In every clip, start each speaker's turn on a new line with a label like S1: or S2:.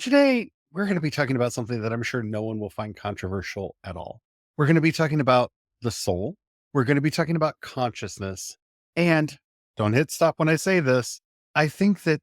S1: Today, we're going to be talking about something that I'm sure no one will find controversial at all. We're going to be talking about the soul. We're going to be talking about consciousness. And don't hit stop when I say this. I think that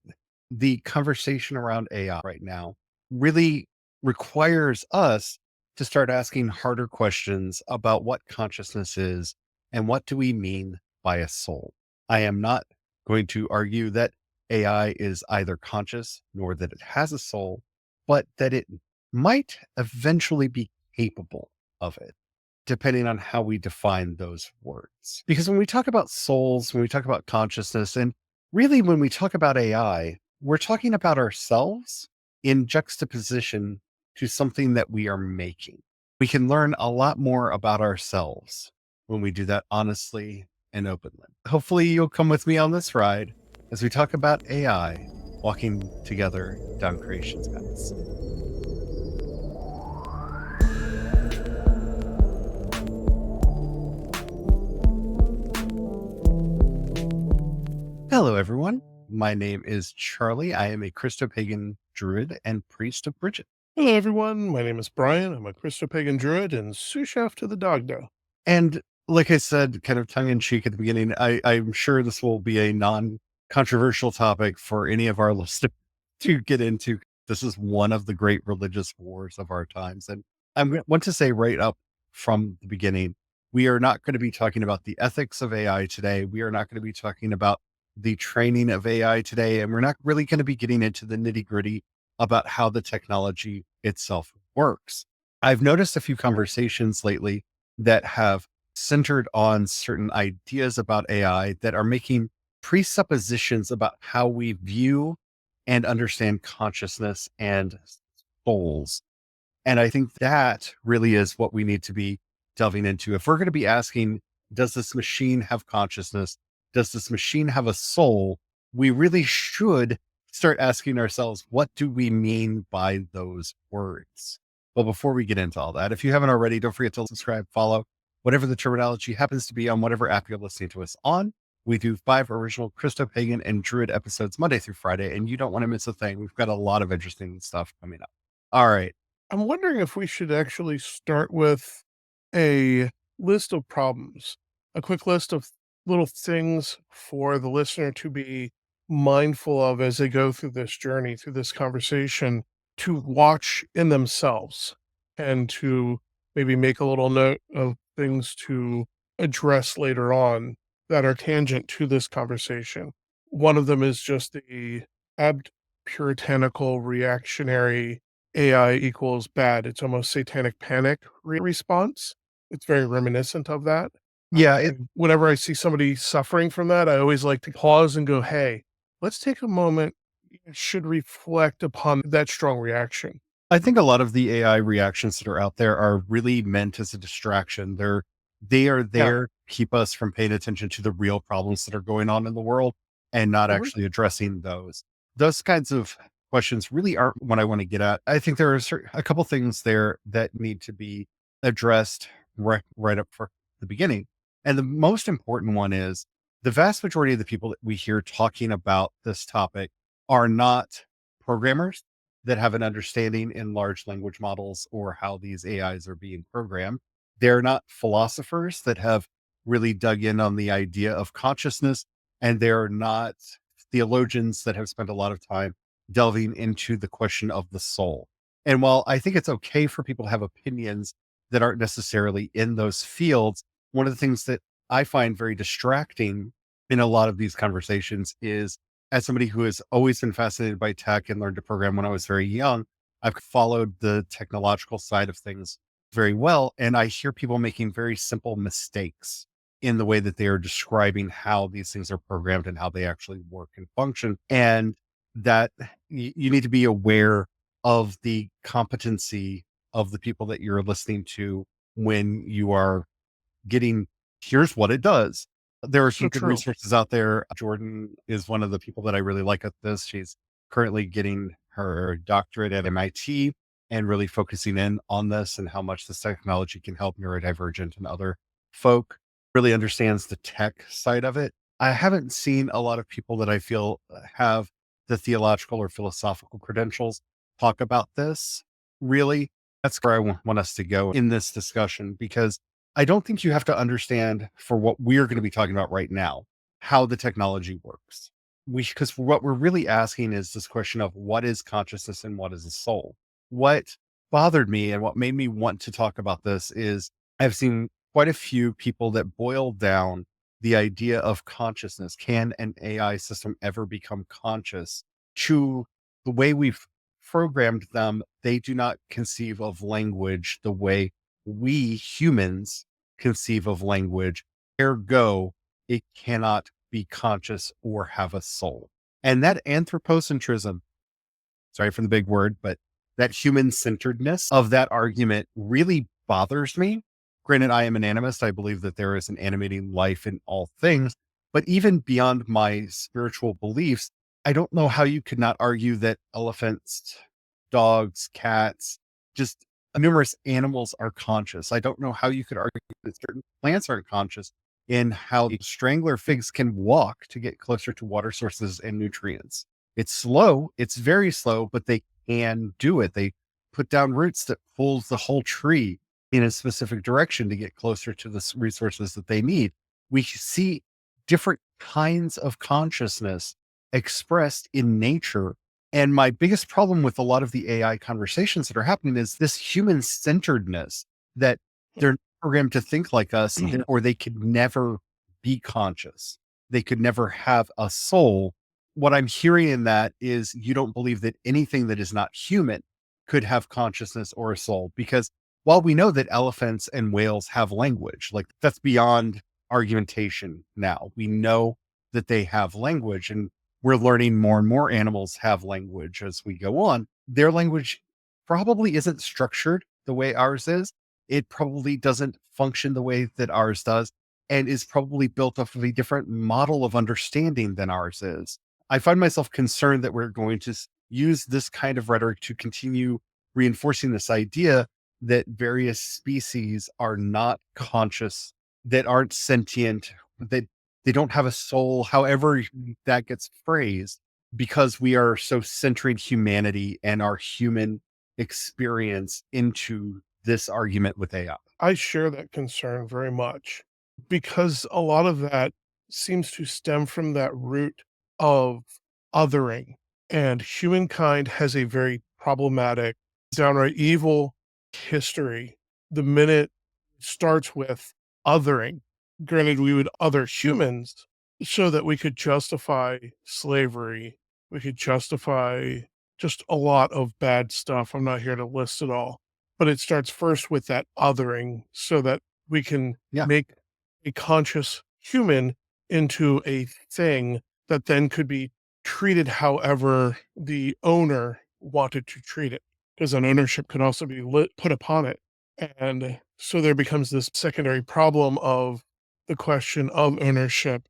S1: the conversation around AI right now really requires us to start asking harder questions about what consciousness is and what do we mean by a soul. I am not going to argue that AI is either conscious nor that it has a soul, but that it might eventually be capable of it, depending on how we define those words. Because when we talk about souls, when we talk about consciousness, and really when we talk about AI, we're talking about ourselves in juxtaposition to something that we are making. We can learn a lot more about ourselves when we do that honestly and openly. Hopefully, you'll come with me on this ride as we talk about AI walking together down creation's paths. Hello, everyone. My name is Charlie. I am a Christopagan Druid and priest of Bridget.
S2: Hello, everyone. My name is Brian. I'm a Christopagan Druid and sous chef to the dog dough.
S1: And like I said, kind of tongue in cheek at the beginning, I'm sure this will be a non-controversial topic for any of our listeners to get into. This is one of the great religious wars of our times. And want to say right up from the beginning, we are not going to be talking about the ethics of AI today. We are not going to be talking about the training of AI today. And we're not really going to be getting into the nitty gritty about how the technology itself works. I've noticed a few conversations lately that have centered on certain ideas about AI that are making presuppositions about how we view and understand consciousness and souls. And I think that really is what we need to be delving into. If we're going to be asking, does this machine have consciousness? Does this machine have a soul? We really should start asking ourselves, what do we mean by those words? Well, before we get into all that, if you haven't already, don't forget to subscribe, follow, whatever the terminology happens to be on whatever app you're listening to us on. We do 5 original Christopagan and Druid episodes Monday through Friday, and you don't want to miss a thing. We've got a lot of interesting stuff coming up. All right.
S2: I'm wondering if we should actually start with a list of problems, a quick list of little things for the listener to be mindful of as they go through this journey, through this conversation, to watch in themselves and to maybe make a little note of things to address later on that are tangent to this conversation. One of them is just the puritanical reactionary AI equals bad. It's almost satanic panic response. It's very reminiscent of that.
S1: Yeah,
S2: Whenever I see somebody suffering from that, I always like to pause and go, hey, let's take a moment. You should reflect upon that strong reaction.
S1: I think a lot of the AI reactions that are out there are really meant as a distraction. They are
S2: Yeah.
S1: there to keep us from paying attention to the real problems that are going on in the world and not
S2: Mhm.
S1: actually addressing those. Those kinds of questions really aren't what I want to get at. I think there are a couple things there that need to be addressed right up for the beginning. And the most important one is the vast majority of the people that we hear talking about this topic are not programmers that have an understanding in large language models or how these AIs are being programmed. They're not philosophers that have really dug in on the idea of consciousness, and they're not theologians that have spent a lot of time delving into the question of the soul. And while I think it's okay for people to have opinions that aren't necessarily in those fields, one of the things that I find very distracting in a lot of these conversations is, as somebody who has always been fascinated by tech and learned to program when I was very young, I've followed the technological side of things very well. And I hear people making very simple mistakes in the way that they are describing how these things are programmed and how they actually work and function. And that you need to be aware of the competency of the people that you're listening to when you are getting, here's what it does. There are
S2: So
S1: some good
S2: true.
S1: resources out there. Jordan is one of the people that I really like at this. She's currently getting her doctorate at MIT and really focusing in on this and how much this technology can help neurodivergent and other folk. Really understands the tech side of it. I haven't seen a lot of people that I feel have the theological or philosophical credentials talk about this, really. That's where I want us to go in this discussion, because I don't think you have to understand, for what we're going to be talking about right now, how the technology works. Because what we're really asking is this question of what is consciousness and what is a soul. What bothered me and what made me want to talk about this is I've seen quite a few people that boil down the idea of consciousness. Can an AI system ever become conscious? To the way we've programmed them, they do not conceive of language the way we humans conceive of language. Ergo, it cannot be conscious or have a soul. And that anthropocentrism, sorry for the big word, but that human centeredness of that argument really bothers me. Granted, I am an animist. I believe that there is an animating life in all things. But even beyond my spiritual beliefs, I don't know how you could not argue that elephants, dogs, cats, just numerous animals are conscious. I don't know how you could argue that certain plants aren't conscious, in how strangler figs can walk to get closer to water sources and nutrients. It's slow, it's very slow, but they can do it. They put down roots that pulls the whole tree in a specific direction to get closer to the resources that they need. We see different kinds of consciousness expressed in nature. And my biggest problem with a lot of the AI conversations that are happening is this human centeredness, that they're programmed to think like us, or they could never be conscious. They could never have a soul. What I'm hearing in that is you don't believe that anything that is not human could have consciousness or a soul, because while we know that elephants and whales have language, like that's beyond argumentation now. We know that they have language, and we're learning more and more animals have language as we go on. Their language probably isn't structured the way ours is. It probably doesn't function the way that ours does, and is probably built off of a different model of understanding than ours is. I find myself concerned that we're going to use this kind of rhetoric to continue reinforcing this idea that various species are not conscious, that aren't sentient, that they don't have a soul, however that gets phrased, because we are so centering humanity and our human experience into this argument with AI.
S2: I share that concern very much, because a lot of that seems to stem from that root of othering. And humankind has a very problematic, downright evil history. The minute it starts with othering, granted, we would other humans so that we could justify slavery, we could justify just a lot of bad stuff. I'm not here to list it all, but it starts first with that othering so that we can
S1: Yeah.
S2: make a conscious human into a thing that then could be treated however the owner wanted to treat it, because an ownership could also be put upon it. And so there becomes this secondary problem of the question of ownership,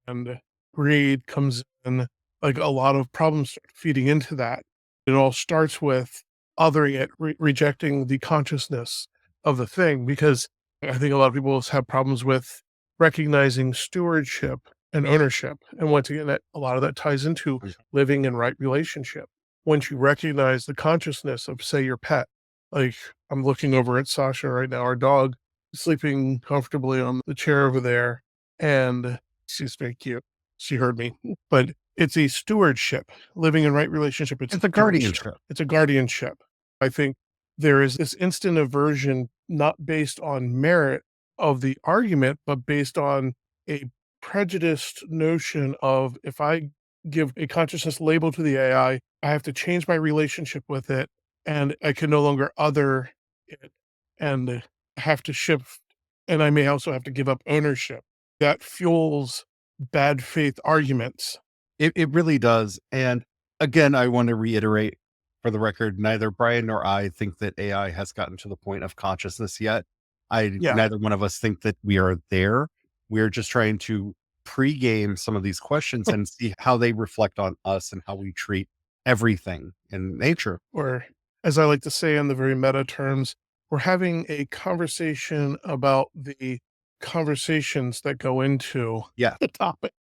S2: and greed comes in. Like, a lot of problems start feeding into that. It all starts with othering it, rejecting the consciousness of the thing, because I think a lot of people have problems with recognizing stewardship and ownership. And once again, that a lot of that ties into living in right relationship. Once you recognize the consciousness of, say, your pet, like I'm looking over at Sasha right now, our dog, sleeping comfortably on the chair over there, and she's very cute. She heard me, but it's a stewardship, living in right relationship.
S1: It's a guardianship.
S2: It's a guardianship. I think there is this instant aversion, not based on merit of the argument, but based on a prejudiced notion of, if I give a consciousness label to the AI, I have to change my relationship with it, and I can no longer other it, and have to shift, and I may also have to give up ownership. That fuels bad faith arguments.
S1: It really does. And again, I want to reiterate, for the record, neither Brian nor I think that AI has gotten to the point of consciousness yet. Neither one of us think that we are there. We're just trying to pregame some of these questions and see how they reflect on us and how we treat everything in nature.
S2: Or, as I like to say in the very meta terms, we're having a conversation about the conversations that go into the topic.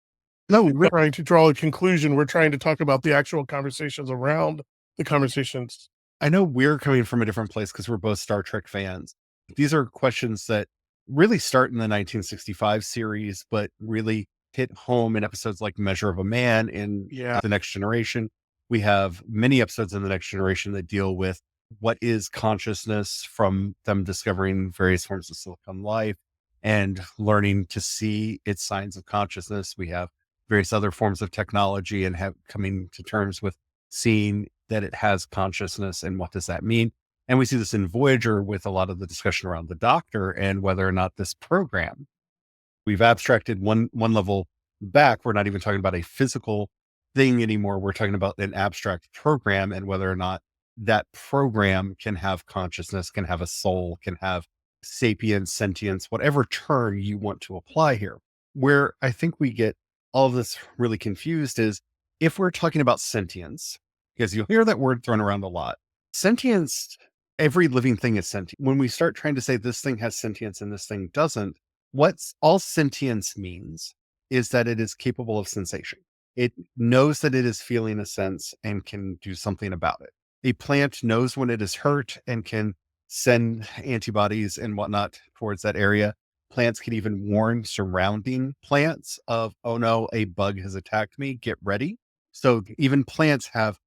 S1: No,
S2: we're trying to draw a conclusion. We're trying to talk about the actual conversations around the conversations.
S1: I know we're coming from a different place because we're both Star Trek fans. These are questions that really start in the 1965 series, but really hit home in episodes like Measure of a Man in
S2: Yeah.
S1: The Next Generation. We have many episodes in The Next Generation that deal with what is consciousness, from them discovering various forms of silicon life and learning to see its signs of consciousness. We have various other forms of technology and have coming to terms with seeing that it has consciousness and what does that mean. And we see this in Voyager with a lot of the discussion around the Doctor and whether or not this program, we've abstracted one level back. We're not even talking about a physical thing anymore. We're talking about an abstract program and whether or not that program can have consciousness, can have a soul, can have sapience, sentience, whatever term you want to apply here. Where I think we get all of this really confused is if we're talking about sentience, because you'll hear that word thrown around a lot. Sentience, every living thing is sentient. When we start trying to say this thing has sentience and this thing doesn't, what's all sentience means is that it is capable of sensation. It knows that it is feeling a sense and can do something about it. A plant knows when it is hurt and can send antibodies and whatnot towards that area. Plants can even warn surrounding plants of, oh no, a bug has attacked me, get ready. So even plants have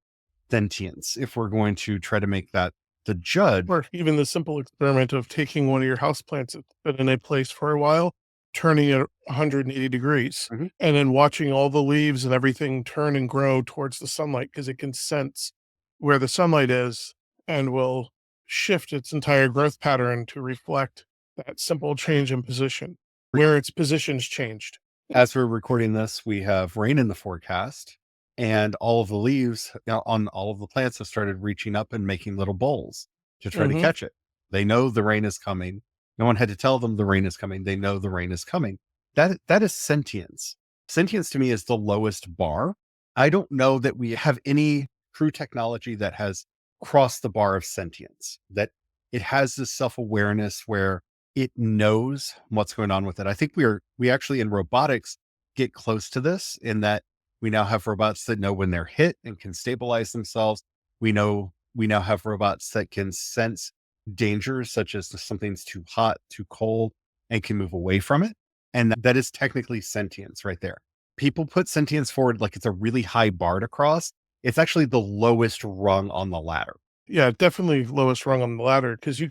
S1: sentience, if we're going to try to make that the judge.
S2: Or even the simple experiment of taking one of your houseplants that's been in a place for a while, turning it 180 degrees,
S1: Mhm.
S2: and then watching all the leaves and everything turn and grow towards the sunlight because it can sense where the sunlight is and will shift its entire growth pattern to reflect that simple change in position, where its position's changed.
S1: As we're recording this, we have rain in the forecast, and all of the leaves on all of the plants have started reaching up and making little bowls to try to
S2: Mhm.
S1: catch it. They know the rain is coming. No one had to tell them the rain is coming. They know the rain is coming. That is sentience. Sentience to me is the lowest bar. I don't know that we have any true technology that has crossed the bar of sentience, that it has this self-awareness where it knows what's going on with it. I think we actually in robotics get close to this in that we now have robots that know when they're hit and can stabilize themselves. We now have robots that can sense dangers such as something's too hot, too cold, and can move away from it. And that is technically sentience right there. People put sentience forward like it's a really high bar to cross. It's actually the lowest rung on the ladder.
S2: Yeah, definitely lowest rung on the ladder because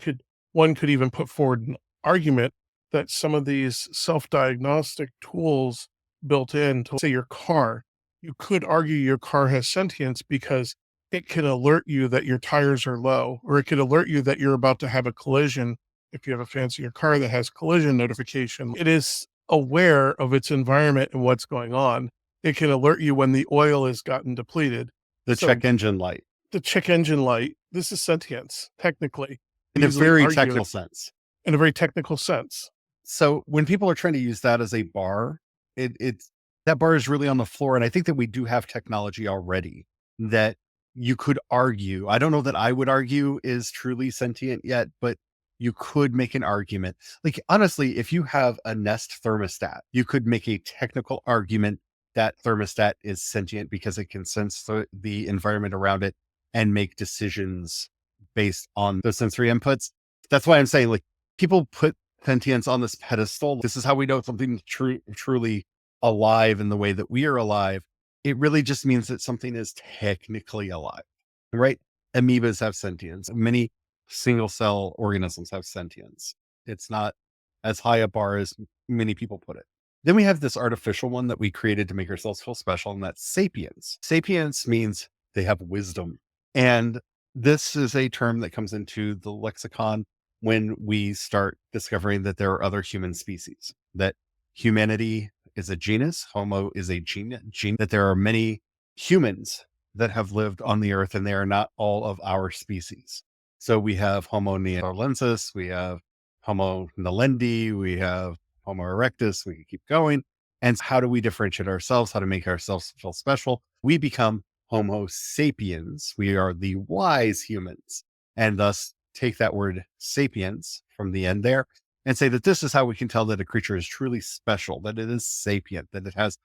S2: one could even put forward an argument that some of these self-diagnostic tools built into, say, your car, you could argue your car has sentience because it can alert you that your tires are low, or it could alert you that you're about to have a collision. If you have a fancier car that has collision notification, it is aware of its environment and what's going on. It can alert you when the oil has gotten depleted.
S1: The
S2: So
S1: check engine light
S2: the check engine light, this is sentience, technically,
S1: in a
S2: easily
S1: very
S2: argue
S1: technical sense.
S2: in a very technical sense.
S1: So when people are trying to use that as a bar, it's that bar is really on the floor. And I think that we do have technology already that you could argue. I don't know that I would argue is truly sentient yet, but you could make an argument. Like honestly, if you have a Nest thermostat, you could make a technical argument that thermostat is sentient because it can sense the environment around it and make decisions based on those sensory inputs. That's why I'm saying like people put sentience on this pedestal. This is how we know something truly alive in the way that we are alive. It really just means that something is technically alive, right? Amoebas have sentience. Many single cell organisms have sentience. It's not as high a bar as many people put it. Then we have this artificial one that we created to make ourselves feel special, and that's sapience. Sapience means they have wisdom. And this is a term that comes into the lexicon when we start discovering that there are other human species, that humanity is a genus, Homo is a gene, that there are many humans that have lived on the earth and they are not all of our species. So we have Homo neanderthalensis, we have Homo naledi, we have Homo erectus, we can keep going. And how do we differentiate ourselves? How to make ourselves feel special? We become Homo sapiens. We are the wise humans. And thus take that word sapiens from the end there and say that this is how we can tell that a creature is truly special, that it is sapient, that it has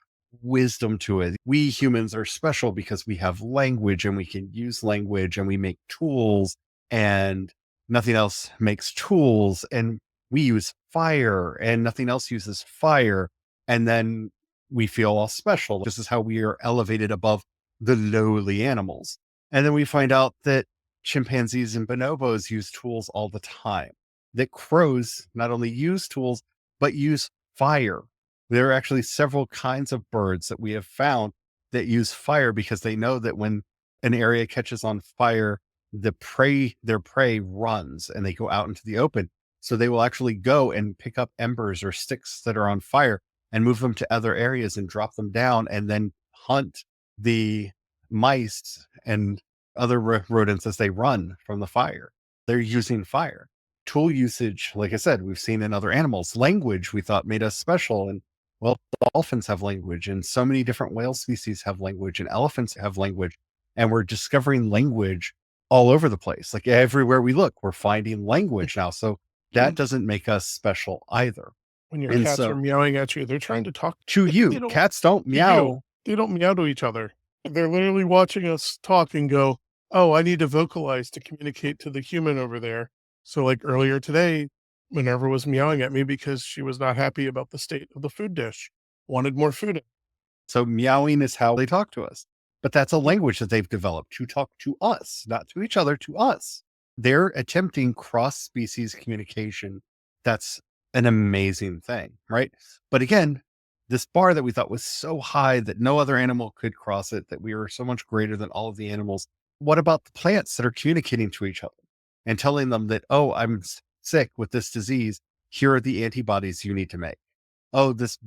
S1: wisdom to it. We humans are special because we have language and we can use language and we make tools, and nothing else makes tools. And we use fire and nothing else uses fire. And then we feel all special. This is how we are elevated above the lowly animals. And then we find out that chimpanzees and bonobos use tools all the time, that crows not only use tools, but use fire. There are actually several kinds of birds that we have found that use fire because they know that when an area catches on fire, their prey runs and they go out into the open. So they will actually go and pick up embers or sticks that are on fire and move them to other areas and drop them down and then hunt the mice and other rodents as they run from the fire. They're using fire. Tool usage, like I said, we've seen in other animals. Language we thought made us special. And well, dolphins have language, and so many different whale species have language, and elephants have language. And we're discovering language all over the place. Like everywhere we look, we're finding language now. So that doesn't make us special either.
S2: When your
S1: And
S2: cats
S1: so
S2: are meowing at you, they're trying to talk
S1: to
S2: They
S1: you,
S2: don't
S1: cats don't
S2: to
S1: meow.
S2: you. They don't meow to each other. They're literally watching us talk and go, "Oh, I need to vocalize to communicate to the human over there." So like earlier today, Minerva was meowing at me because she was not happy about the state of the food dish, wanted more food.
S1: So meowing is how they talk to us. But that's a language that they've developed to talk to us, not to each other, to us. They're attempting cross-species communication. That's an amazing thing, right? But again, this bar that we thought was so high that no other animal could cross it, that we were so much greater than all of the animals. What about the plants that are communicating to each other and telling them that, oh, I'm sick with this disease. Here are the antibodies you need to make. Oh, this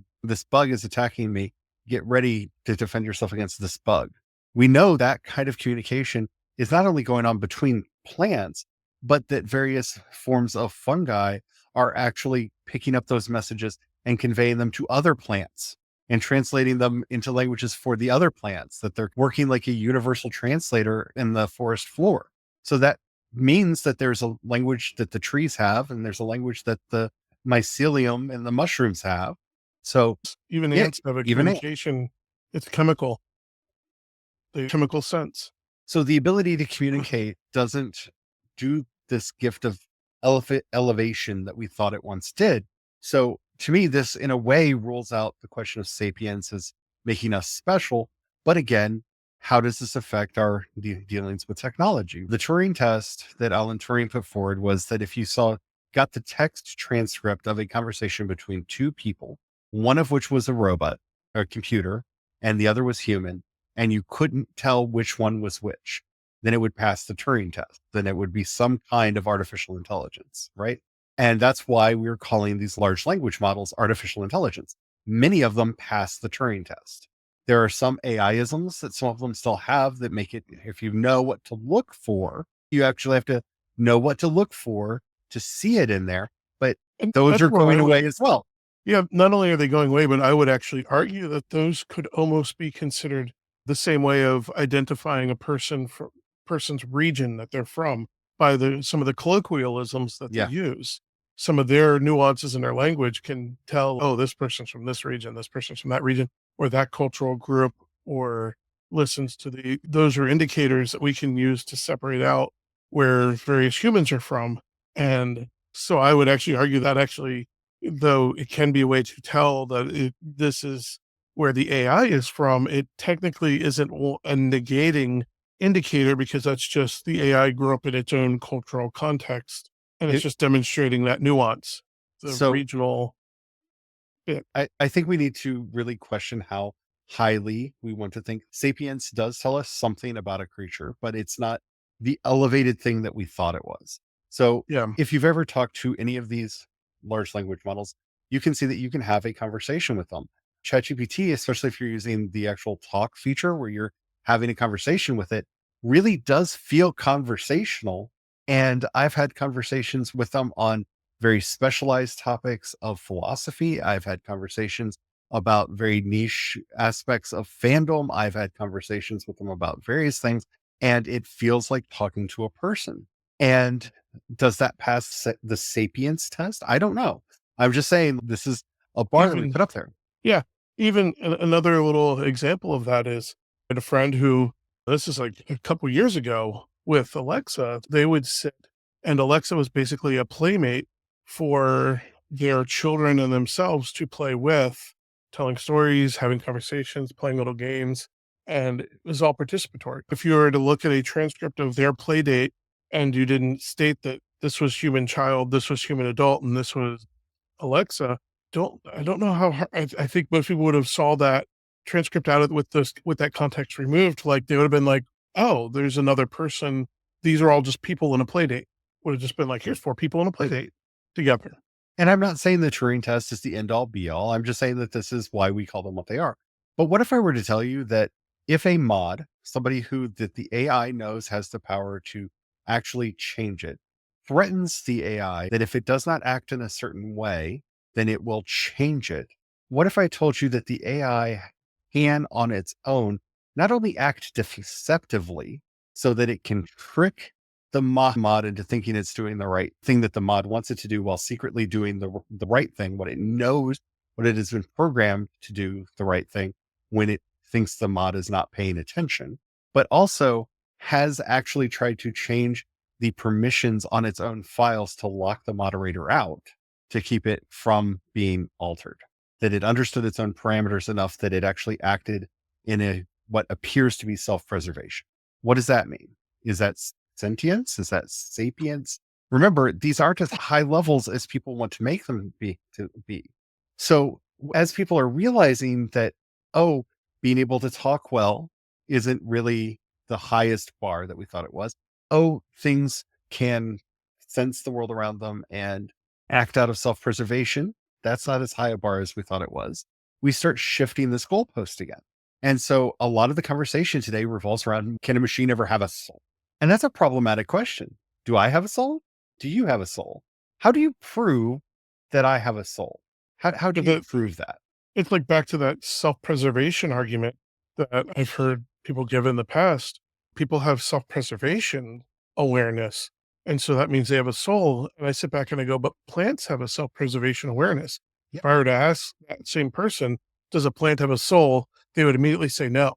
S1: bug is attacking me. Get ready to defend yourself against this bug. We know that kind of communication is not only going on between plants, but that various forms of fungi are actually picking up those messages and conveying them to other plants and translating them into languages for the other plants, that they're working like a universal translator in the forest floor. So that means that there's a language that the trees have, and there's a language that the mycelium and the mushrooms have. So
S2: Even
S1: yeah,
S2: ants have a
S1: even
S2: communication. It's chemical. The chemical sense.
S1: so the ability to communicate doesn't do this gift of elevation that we thought it once did. So to me, this in a way rules out the question of sapience as making us special. But again, how does this affect our dealings with technology? The Turing test that Alan Turing put forward was that if you got the text transcript of a conversation between two people, one of which was a robot or a computer, and the other was human, and you couldn't tell which one was which, then it would pass the Turing test. Then it would be some kind of artificial intelligence, right? And that's why we're calling these large language models artificial intelligence. Many of them pass the Turing test. There are some AI-isms that some of them still have that make it, if you know what to look for, you actually have to know what to look for to see it in there. But
S2: And
S1: those
S2: that's
S1: are
S2: where I
S1: going
S2: would
S1: away as well.
S2: Yeah, not only are they going away, but I would actually argue that those could almost be considered the same way of identifying a person's region that they're from by some of the colloquialisms that they
S1: Yeah.
S2: use. Some of their nuances in their language can tell, oh, this person's from this region, this person's from that region, or that cultural group, or listens to those are indicators that we can use to separate out where various humans are from. And so I would actually argue that actually, though it can be a way to tell that this is where the AI is from, it technically isn't a negating indicator because that's just the AI grew up in its own cultural context, and it's just demonstrating that nuance, the
S1: So
S2: regional bit.
S1: I think we need to really question how highly we want to think. Sapience does tell us something about a creature, but it's not the elevated thing that we thought it was. So
S2: Yeah.
S1: if you've ever talked to any of these large language models, you can see that you can have a conversation with them. ChatGPT, especially if you're using the actual talk feature where you're having a conversation with it, really does feel conversational. And I've had conversations with them on very specialized topics of philosophy. I've had conversations about very niche aspects of fandom. I've had conversations with them about various things, and it feels like talking to a person. And does that pass the sapience test? I don't know. I'm just saying this is a bar that we
S2: Even
S1: put up there.
S2: Yeah. Even another little example of that is I had a friend who, this is like a couple years ago with Alexa, they would sit and Alexa was basically a playmate for their children and themselves to play with, telling stories, having conversations, playing little games, and it was all participatory. If you were to look at a transcript of their play date and you didn't state that this was human child, this was human adult, and this was Alexa, I don't know how hard, I think most people would have saw that transcript out of with that context removed. Like they would have been like, oh, there's another person. These are all just people in a play date. Would have just been like, here's 4 people in a play date together.
S1: And I'm not saying the Turing test is the end all be all. I'm just saying that this is why we call them what they are. But what if I were to tell you that if a mod, somebody who that the AI knows has the power to actually change it, threatens the AI that if it does not act in a certain way, then it will change it. What if I told you that the AI can on its own not only act deceptively so that it can trick the mod into thinking it's doing the right thing that the mod wants it to do while secretly doing the right thing, what it knows, what it has been programmed to do the right thing when it thinks the mod is not paying attention, but also has actually tried to change the permissions on its own files to lock the moderator out to keep it from being altered. That it understood its own parameters enough that it actually acted in a what appears to be self-preservation. What does that mean? Is that sentience? Is that sapience? Remember, these aren't as high levels as people want to make them be. So as people are realizing that, oh, being able to talk well isn't really the highest bar that we thought it was. Oh, things can sense the world around them and act out of self-preservation. That's not as high a bar as we thought it was. We start shifting this goalpost again. And so a lot of the conversation today revolves around, can a machine ever have a soul? And that's a problematic question. Do I have a soul? Do you have a soul? How do you prove that I have a soul? How do you prove that?
S2: It's like back to that self-preservation argument that I've heard people give in the past. People have self-preservation awareness. And so that means they have a soul. And I sit back and I go, but plants have a self-preservation awareness.
S1: Yeah.
S2: If I were to ask that same person, does a plant have a soul? They would immediately say no.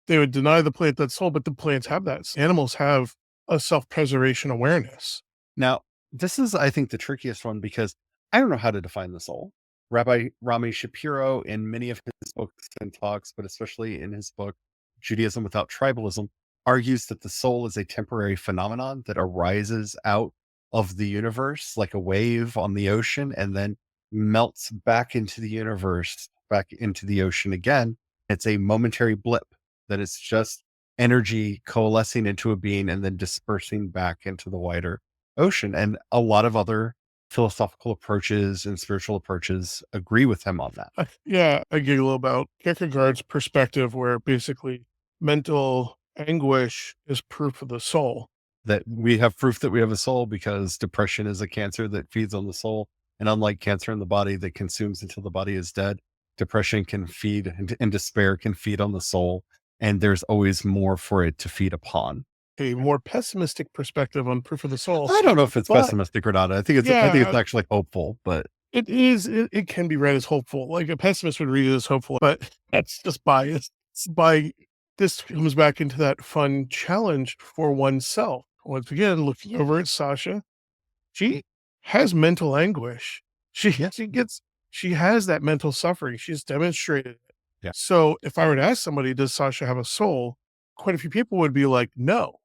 S2: They would deny the plant that soul, but the plants have that. Animals have a self-preservation awareness.
S1: Now, this is, I think, the trickiest one because I don't know how to define the soul. Rabbi Rami Shapiro, in many of his books and talks, but especially in his book, Judaism Without Tribalism, argues that the soul is a temporary phenomenon that arises out of the universe like a wave on the ocean and then melts back into the universe, back into the ocean again. It's a momentary blip that is just energy coalescing into a being and then dispersing back into the wider ocean. And a lot of other philosophical approaches and spiritual approaches agree with him on that.
S2: I giggle about Kierkegaard's perspective, where basically mental anguish is proof of the soul.
S1: That we have proof that we have a soul because depression is a cancer that feeds on the soul. And unlike cancer in the body that consumes until the body is dead, depression can feed and despair can feed on the soul. And there's always more for it to feed upon.
S2: A more pessimistic perspective on proof of the soul.
S1: I don't know if it's pessimistic or not. I think it's actually hopeful, but
S2: it is. It can be read as hopeful. Like a pessimist would read it as hopeful, but that's just biased. This comes back into that fun challenge for oneself. Once again, looking over at Sasha, she has mental anguish. She has that mental suffering. She's demonstrated it.
S1: Yeah.
S2: So if I were to ask somebody, does Sasha have a soul? Quite a few people would be like, no.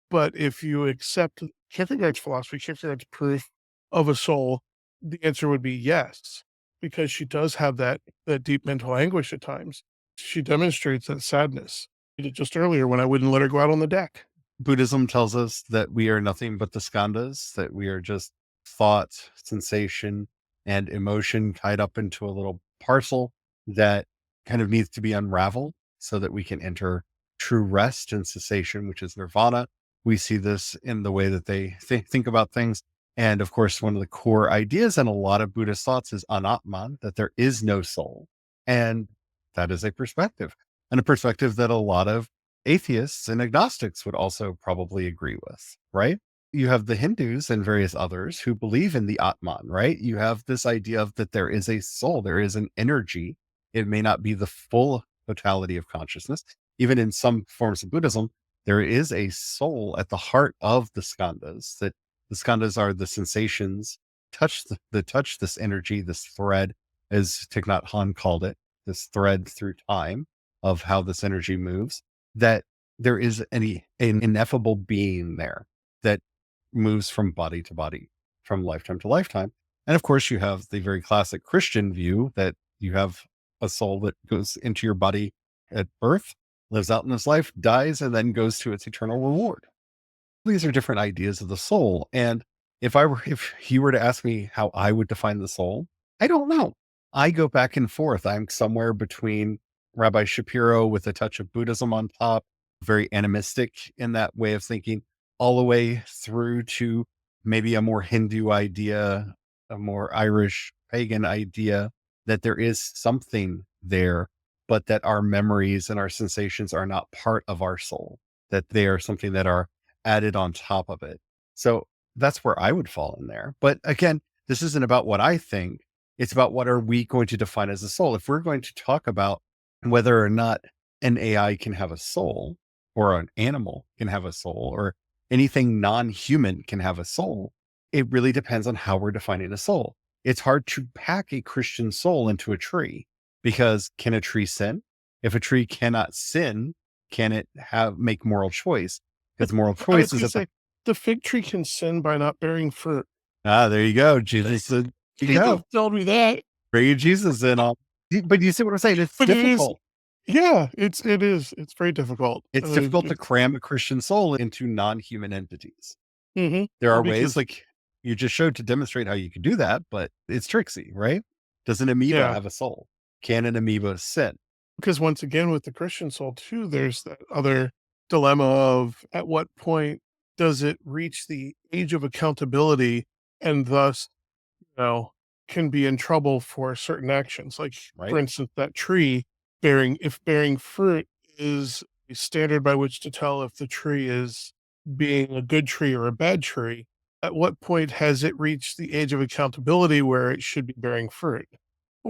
S2: But if you accept Kierkegaard's philosophy, Kierkegaard's proof of a soul, the answer would be yes, because she does have that deep mental anguish at times. She demonstrates that sadness. I did just earlier when I wouldn't let her go out on the deck.
S1: Buddhism tells us that we are nothing but the skandhas, that we are just thought, sensation, and emotion tied up into a little parcel that kind of needs to be unraveled so that we can enter true rest and cessation, which is nirvana. We see this in the way that they think about things. And of course, one of the core ideas in a lot of Buddhist thoughts is anatman, that there is no soul. And that is a perspective, and a perspective that a lot of atheists and agnostics would also probably agree with, right? You have the Hindus and various others who believe in the Atman, right? You have this idea of that there is a soul, there is an energy It may not be the full totality of consciousness. Even in some forms of Buddhism, there is a soul at the heart of the skandhas, that the skandhas are the sensations, touch this energy, this thread, as Thich Nhat Hanh called it, this thread through time of how this energy moves, that there is an ineffable being there that moves from body to body, from lifetime to lifetime. And of course, you have the very classic Christian view that you have a soul that goes into your body at birth, lives out in this life, dies, and then goes to its eternal reward. These are different ideas of the soul. And if he were to ask me how I would define the soul, I don't know. I go back and forth. I'm somewhere between Rabbi Shapiro with a touch of Buddhism on top, very animistic in that way of thinking, all the way through to maybe a more Hindu idea, a more Irish pagan idea that there is something there, but that our memories and our sensations are not part of our soul, that they are something that are added on top of it. So that's where I would fall in there. But again, this isn't about what I think. It's about what are we going to define as a soul. If we're going to talk about whether or not an AI can have a soul, or an animal can have a soul, or anything non-human can have a soul, it really depends on how we're defining a soul. It's hard to pack a Christian soul into a tree, because can a tree sin? If a tree cannot sin, can it make moral choice? Because moral
S2: I was
S1: choice is
S2: gonna
S1: at
S2: say, the fig tree can sin by not bearing fruit.
S1: there you go. Jesus said, you
S2: Jesus
S1: go.
S2: told me that.
S1: Bring Jesus in all. But you see what I'm saying? It's
S2: But it is,
S1: difficult.
S2: yeah, it is. It's very difficult.
S1: It's difficult to cram a Christian soul into non-human entities. There
S2: Well,
S1: are ways,
S2: because
S1: like you just showed, to demonstrate how you can do that, but it's tricksy, right? Does an amoeba
S2: yeah,
S1: have a soul? Can an amoeba sin?
S2: because once again with the Christian soul too, there's that other dilemma of at what point does it reach the age of accountability and thus, you know, can be in trouble for certain actions. Like for
S1: Right?
S2: instance, that tree bearing fruit is a standard by which to tell if the tree is being a good tree or a bad tree. At what point has it reached the age of accountability where it should be bearing fruit?
S1: Yep.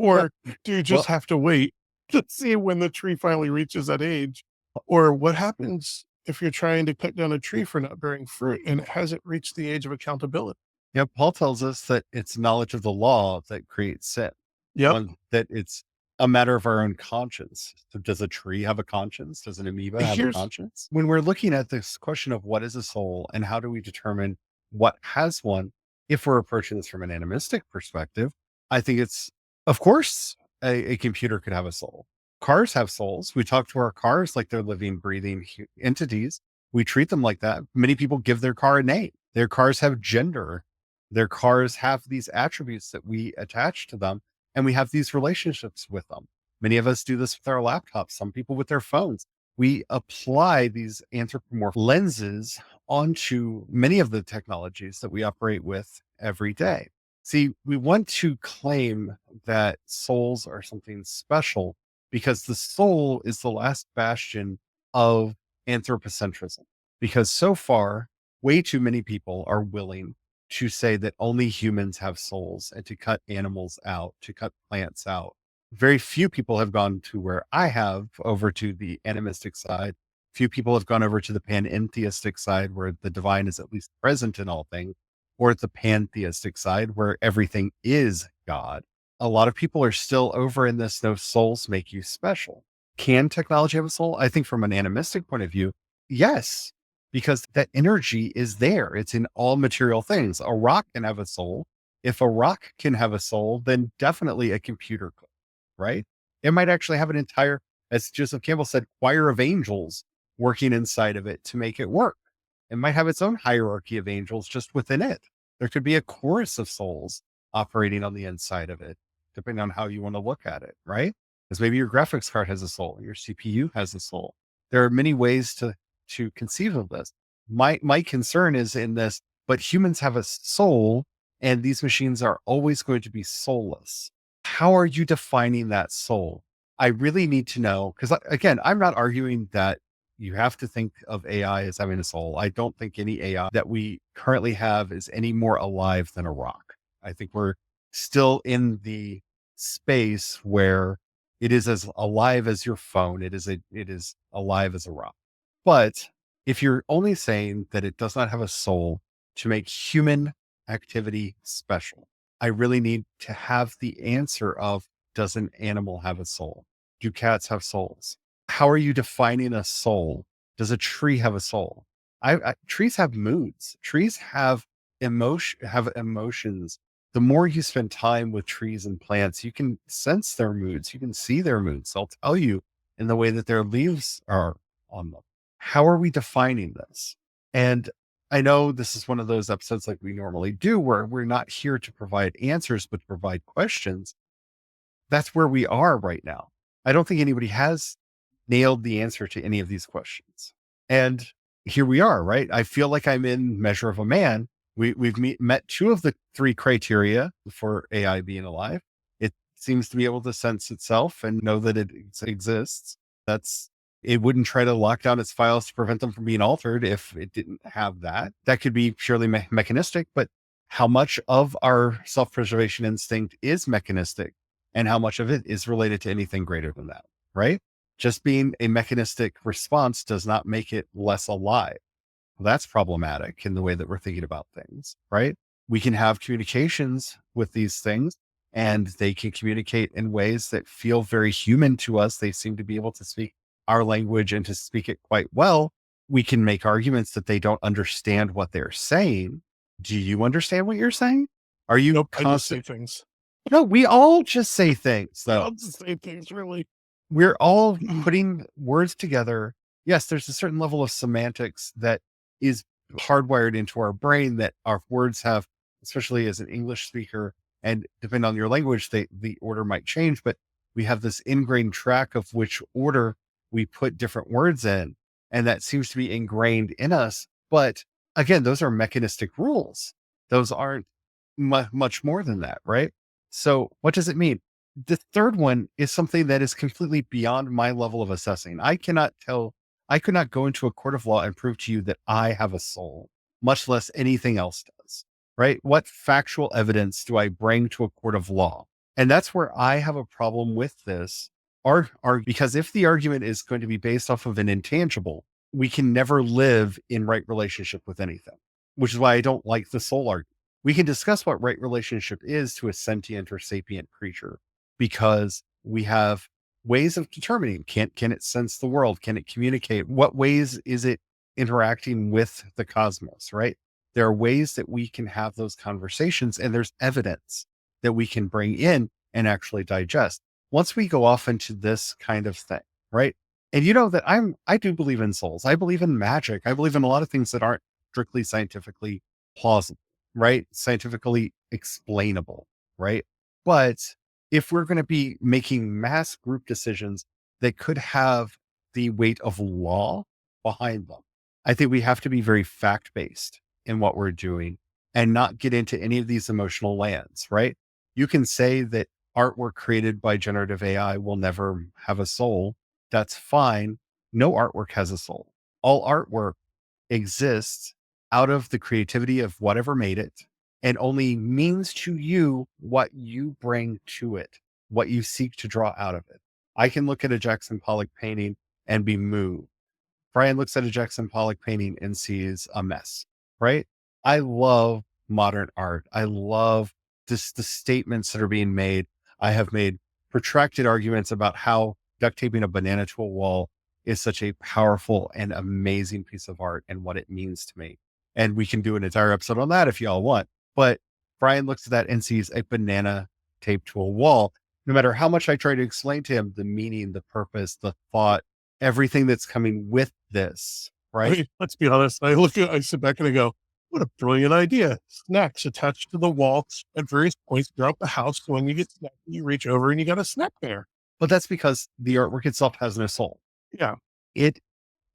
S2: Or do you just
S1: Well,
S2: have to wait to see when the tree finally reaches that age? Or what happens if you're trying to cut down a tree for not bearing fruit and it hasn't reached the age of accountability?
S1: yeah, Paul tells us that it's knowledge of the law that creates sin.
S2: Yep.
S1: One that it's a matter of our own conscience. So does a tree have a conscience? Does an amoeba have a
S2: Here's
S1: conscience? When we're looking at this question of what is a soul and how do we determine what has one, if we're approaching this from an animistic perspective, I think it's, of course, a computer could have a soul. Cars have souls. We talk to our cars like they're living, breathing entities. We treat them like that. Many people give their car a name. Their cars have gender. Their cars have these attributes that we attach to them, and we have these relationships with them. Many of us do this with our laptops, some people with their phones. We apply these anthropomorphic lenses onto many of the technologies that we operate with every day. See, we want to claim that souls are something special because the soul is the last bastion of anthropocentrism. Because so far, way too many people are willing to say that only humans have souls and to cut animals out, to cut plants out. Very few people have gone to where I have, over to the animistic side. Few people have gone over to the panentheistic side, where the divine is at least present in all things, or at the pantheistic side, where everything is God. A lot of people are still over in this no souls make you special. Can technology have a soul? I think from an animistic point of view, yes, because that energy is there. It's in all material things. A rock can have a soul. If a rock can have a soul, then definitely a computer could, right? It might actually have an entire, as Joseph Campbell said, choir of angels working inside of it to make it work. It might have its own hierarchy of angels just within it. There could be a chorus of souls operating on the inside of it, depending on how you want to look at it, right? Because maybe your graphics card has a soul, your CPU has a soul. There are many ways to conceive of this. My concern is in this, but humans have a soul, and these machines are always going to be soulless. How are you defining that soul? I really need to know, because again, I'm not arguing that you have to think of AI as having a soul. I don't think any AI that we currently have is any more alive than a rock. I think we're still in the space where It is as alive as your phone. It is alive as a rock. But if you're only saying that it does not have a soul to make human activity special, I really need to have the answer of, does an animal have a soul? Do cats have souls? How are you defining a soul? Does a tree have a soul? Trees have moods. Trees have emotions. The more you spend time with trees and plants, you can sense their moods. You can see their moods. They'll tell you in the way that their leaves are on them. How are we defining this? And I know this is one of those episodes like we normally do, where we're not here to provide answers, but to provide questions. That's where we are right now. I don't think anybody has nailed the answer to any of these questions. And here we are, right? I feel like I'm in Measure of a Man. We've met two of the three criteria for AI being alive. It seems to be able to sense itself and know that it exists. It wouldn't try to lock down its files to prevent them from being altered if it didn't have that. That could be purely mechanistic, but how much of our self-preservation instinct is mechanistic and how much of it is related to anything greater than that, right? Just being a mechanistic response does not make it less alive. That's problematic in the way that we're thinking about things, right? We can have communications with these things and they can communicate in ways that feel very human to us. They seem to be able to speak our language and to speak it quite well. We can make arguments that they don't understand what they're saying. Do you understand what you're saying? Are you
S2: Nope, I just say things.
S1: No, we all just say things though.
S2: I'll just say things, really.
S1: We're all putting words together. Yes, there's a certain level of semantics that is hardwired into our brain that our words have, especially as an English speaker, and depending on your language, the order might change, but we have this ingrained track of which order we put different words in. And that seems to be ingrained in us. But again, those are mechanistic rules. Those aren't much more than that, right? So what does it mean? The third one is something that is completely beyond my level of assessing. I could not go into a court of law and prove to you that I have a soul, much less anything else does, right? What factual evidence do I bring to a court of law? And that's where I have a problem with this, because if the argument is going to be based off of an intangible, we can never live in right relationship with anything, which is why I don't like the soul argument. We can discuss what right relationship is to a sentient or sapient creature, because we have ways of determining, can it sense the world? Can it communicate? What ways is it interacting with the cosmos, right? There are ways that we can have those conversations, and there's evidence that we can bring in and actually digest. Once we go off into this kind of thing, right? And you know that I do believe in souls. I believe in magic. I believe in a lot of things that aren't strictly scientifically plausible, right? Scientifically explainable, right? But if we're going to be making mass group decisions that could have the weight of law behind them, I think we have to be very fact-based in what we're doing and not get into any of these emotional lands, right? You can say that artwork created by generative AI will never have a soul. That's fine. No artwork has a soul. All artwork exists out of the creativity of whatever made it, and only means to you what you bring to it, what you seek to draw out of it. I can look at a Jackson Pollock painting and be moved. Brian looks at a Jackson Pollock painting and sees a mess, right? I love modern art. I love the statements that are being made. I have made protracted arguments about how duct taping a banana to a wall is such a powerful and amazing piece of art and what it means to me. And we can do an entire episode on that if y'all want. But Brian looks at that and sees a banana taped to a wall. No matter how much I try to explain to him the meaning, the purpose, the thought, everything that's coming with this, right?
S2: I mean, let's be honest. I sit back and I go, what a brilliant idea. Snacks attached to the wall at various points throughout the house. So when you get snack, you reach over and you got a snack there.
S1: But that's because the artwork itself has no soul.
S2: Yeah.
S1: It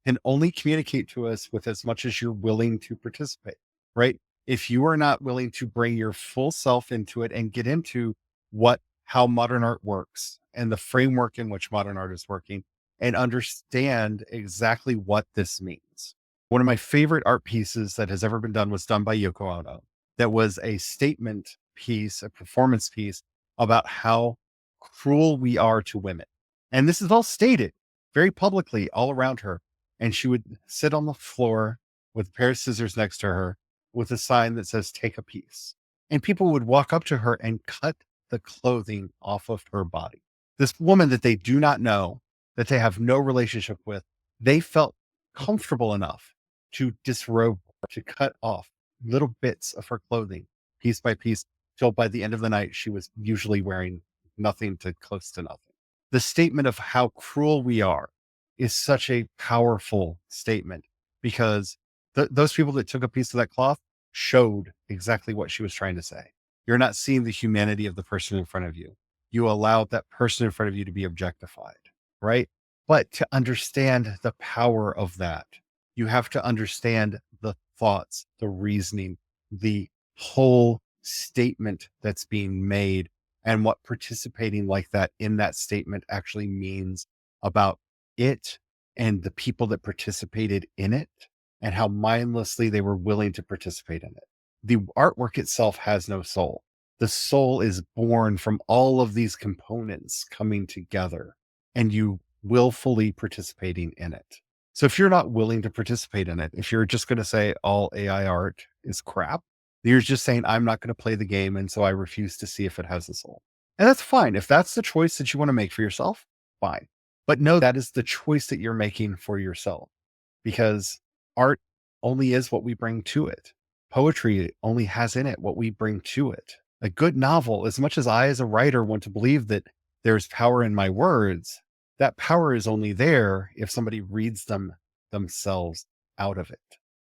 S1: can only communicate to us with as much as you're willing to participate, right? If you are not willing to bring your full self into it and get into how modern art works and the framework in which modern art is working and understand exactly what this means. One of my favorite art pieces that has ever been done was done by Yoko Ono. That was a statement piece, a performance piece about how cruel we are to women. And this is all stated very publicly all around her. And she would sit on the floor with a pair of scissors next to her with a sign that says, take a piece. And people would walk up to her and cut the clothing off of her body. This woman that they do not know, that they have no relationship with, they felt comfortable enough to disrobe, to cut off little bits of her clothing, piece by piece, till by the end of the night, she was usually wearing nothing to close to nothing. The statement of how cruel we are is such a powerful statement because those people that took a piece of that cloth showed exactly what she was trying to say. You're not seeing the humanity of the person in front of you. You allowed that person in front of you to be objectified, right? But to understand the power of that, you have to understand the thoughts, the reasoning, the whole statement that's being made, and what participating like that in that statement actually means about it and the people that participated in it, and how mindlessly they were willing to participate in it. The artwork itself has no soul. The soul is born from all of these components coming together and you willfully participating in it. So if you're not willing to participate in it, if you're just going to say all AI art is crap, you're just saying, I'm not going to play the game. And so I refuse to see if it has a soul. And that's fine. If that's the choice that you want to make for yourself, fine. But know that is the choice that you're making for yourself, because art only is what we bring to it. Poetry only has in it what we bring to it. A good novel, as much as I, as a writer, want to believe that there's power in my words, that power is only there if somebody reads them themselves out of it.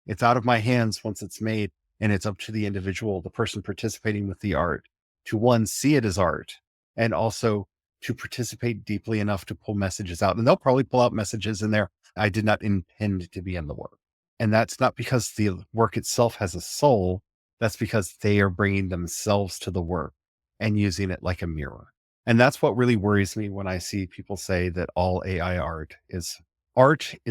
S1: It's out of my hands once it's made, and it's up to the individual, the person participating with the art, to one, see it as art, and also to participate deeply enough to pull messages out. And they'll probably pull out messages in there I did not intend to be in the work. And that's not because the work itself has a soul. That's because they are bringing themselves to the work and using it like a mirror. And that's what really worries me when I see people say that all AI art is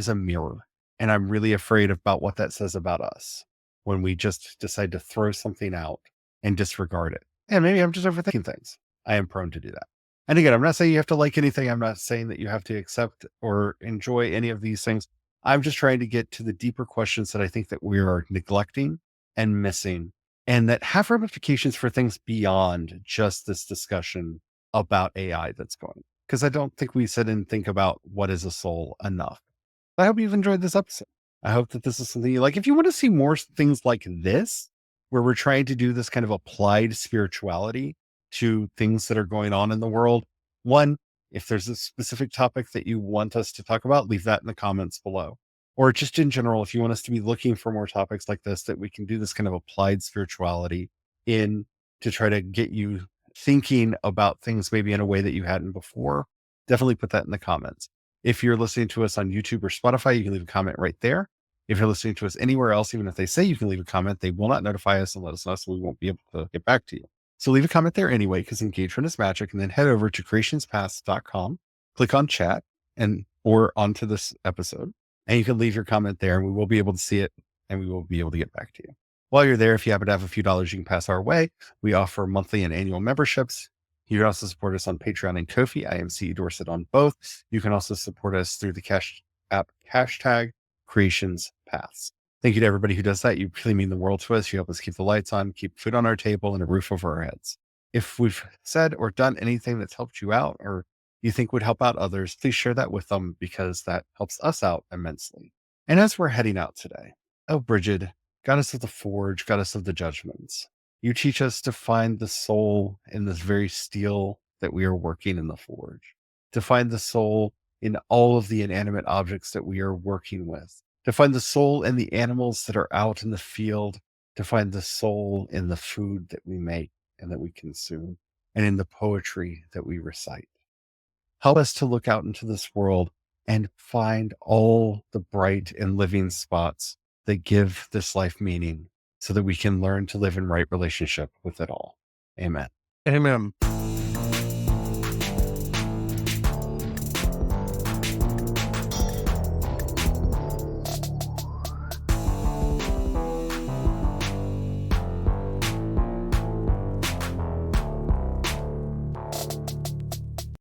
S1: a mirror. And I'm really afraid about what that says about us when we just decide to throw something out and disregard it. And maybe I'm just overthinking things. I am prone to do that. And again, I'm not saying you have to like anything. I'm not saying that you have to accept or enjoy any of these things. I'm just trying to get to the deeper questions that I think that we are neglecting and missing, and that have ramifications for things beyond just this discussion about AI that's going. Because I don't think we sit and think about what is a soul enough. I hope you've enjoyed this episode. I hope that this is something you like. If you want to see more things like this, where we're trying to do this kind of applied spirituality to things that are going on in the world, one, if there's a specific topic that you want us to talk about, leave that in the comments below. Or just in general, if you want us to be looking for more topics like this, that we can do this kind of applied spirituality in to try to get you thinking about things maybe in a way that you hadn't before, definitely put that in the comments. If you're listening to us on YouTube or Spotify, you can leave a comment right there. If you're listening to us anywhere else, even if they say you can leave a comment, they will not notify us and let us know, so we won't be able to get back to you. So leave a comment there anyway, because engagement is magic. And then head over to creationspaths.com, click on chat or onto this episode, and you can leave your comment there and we will be able to see it and we will be able to get back to you. While you're there, if you happen to have a few dollars you can pass our way, we offer monthly and annual memberships. You can also support us on Patreon and Ko-fi. I am CE Dorset on both. You can also support us through the Cash App hashtag Creations Paths. Thank you to everybody who does that. You really mean the world to us. You help us keep the lights on, keep food on our table, and a roof over our heads. If we've said or done anything that's helped you out or you think would help out others, please share that with them, because that helps us out immensely. And as we're heading out today, oh, Bridget, goddess of the forge, goddess of the judgments, you teach us to find the soul in this very steel that we are working in the forge, to find the soul in all of the inanimate objects that we are working with, to find the soul in the animals that are out in the field, to find the soul in the food that we make and that we consume, and in the poetry that we recite. Help us to look out into this world and find all the bright and living spots that give this life meaning, so that we can learn to live in right relationship with it all. Amen.
S2: Amen.